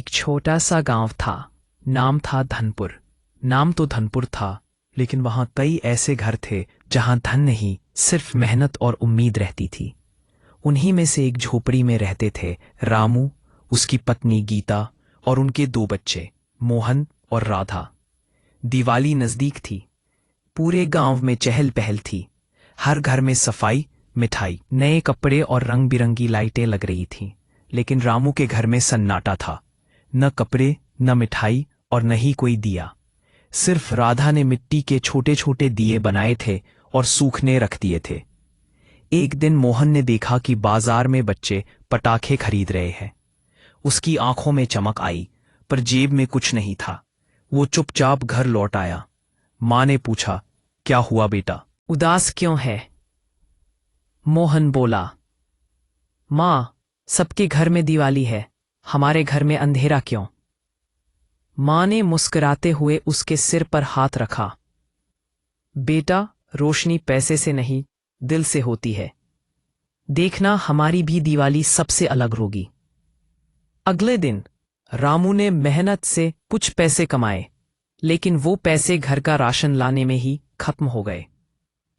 एक छोटा सा गांव था। नाम था धनपुर। नाम तो धनपुर था, लेकिन वहां कई ऐसे घर थे जहां धन नहीं, सिर्फ मेहनत और उम्मीद रहती थी। उन्हीं में से एक झोपड़ी में रहते थे रामू, उसकी पत्नी गीता और उनके दो बच्चे मोहन और राधा। दिवाली नजदीक थी। पूरे गांव में चहल पहल थी। हर घर में सफाई, मिठाई, नए कपड़े और रंग बिरंगी लाइटें लग रही थीं। लेकिन रामू के घर में सन्नाटा था। न कपड़े, न मिठाई और न ही कोई दिया। सिर्फ राधा ने मिट्टी के छोटे छोटे दिए बनाए थे और सूखने रख दिए थे। एक दिन मोहन ने देखा कि बाजार में बच्चे पटाखे खरीद रहे हैं। उसकी आंखों में चमक आई, पर जेब में कुछ नहीं था। वो चुपचाप घर लौट आया। मां ने पूछा, क्या हुआ बेटा, उदास क्यों है? मोहन बोला, मां, सबके घर में दिवाली है, हमारे घर में अंधेरा क्यों? मां ने मुस्कुराते हुए उसके सिर पर हाथ रखा। बेटा, रोशनी पैसे से नहीं, दिल से होती है। देखना, हमारी भी दिवाली सबसे अलग होगी। अगले दिन रामू ने मेहनत से कुछ पैसे कमाए, लेकिन वो पैसे घर का राशन लाने में ही खत्म हो गए।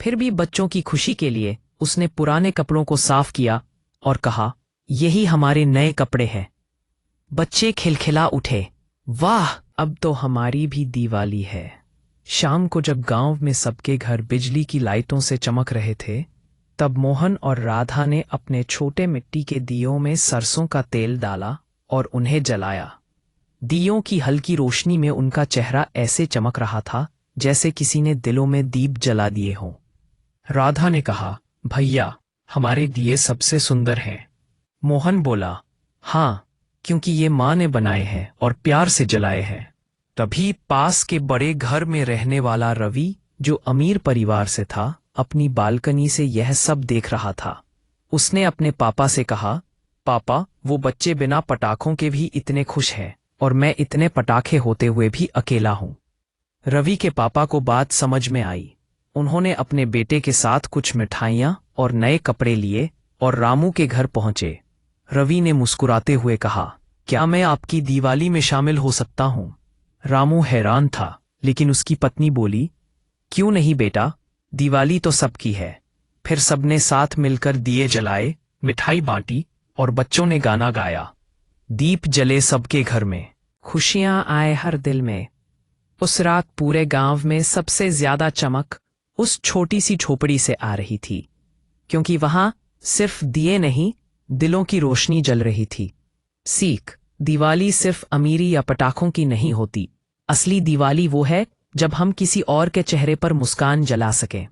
फिर भी बच्चों की खुशी के लिए उसने पुराने कपड़ों को साफ किया और कहा, यही हमारे नए कपड़े हैं। बच्चे खिलखिला उठे, वाह, अब तो हमारी भी दिवाली है। शाम को जब गांव में सबके घर बिजली की लाइटों से चमक रहे थे, तब मोहन और राधा ने अपने छोटे मिट्टी के दियों में सरसों का तेल डाला और उन्हें जलाया। दियों की हल्की रोशनी में उनका चेहरा ऐसे चमक रहा था जैसे किसी ने दिलों में दीप जला दिए हों। राधा ने कहा, भैया, हमारे दिए सबसे सुंदर हैं। मोहन बोला, हाँ, क्योंकि ये माँ ने बनाए हैं और प्यार से जलाए हैं। तभी पास के बड़े घर में रहने वाला रवि, जो अमीर परिवार से था, अपनी बालकनी से यह सब देख रहा था। उसने अपने पापा से कहा, पापा, वो बच्चे बिना पटाखों के भी इतने खुश हैं और मैं इतने पटाखे होते हुए भी अकेला हूं। रवि के पापा को बात समझ में आई। उन्होंने अपने बेटे के साथ कुछ मिठाइयां और नए कपड़े लिए और रामू के घर पहुंचे। रवि ने मुस्कुराते हुए कहा, क्या मैं आपकी दिवाली में शामिल हो सकता हूं? रामू हैरान था, लेकिन उसकी पत्नी बोली, क्यों नहीं बेटा, दिवाली तो सबकी है। फिर सबने साथ मिलकर दिए जलाए, मिठाई बांटी और बच्चों ने गाना गाया। दीप जले सबके घर में, खुशियां आए हर दिल में। उस रात पूरे गांव में सबसे ज्यादा चमक उस छोटी सी झोपड़ी से आ रही थी, क्योंकि वहां सिर्फ दिए नहीं, दिलों की रोशनी जल रही थी। सीख, दिवाली सिर्फ अमीरी या पटाखों की नहीं होती। असली दिवाली वो है जब हम किसी और के चेहरे पर मुस्कान जला सकें।